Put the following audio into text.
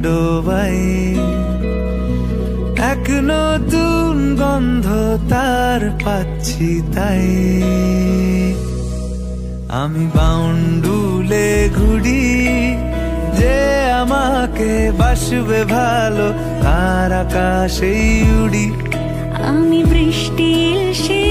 ডোবাই, এক নতুন গন্ধ তার পাচ্ছি তাই। আমি বাউন্ডুলে ঘুরি, যে আমাকে বাসবে ভালো তার আকাশেই উড়ি। আমি বৃষ্টির সে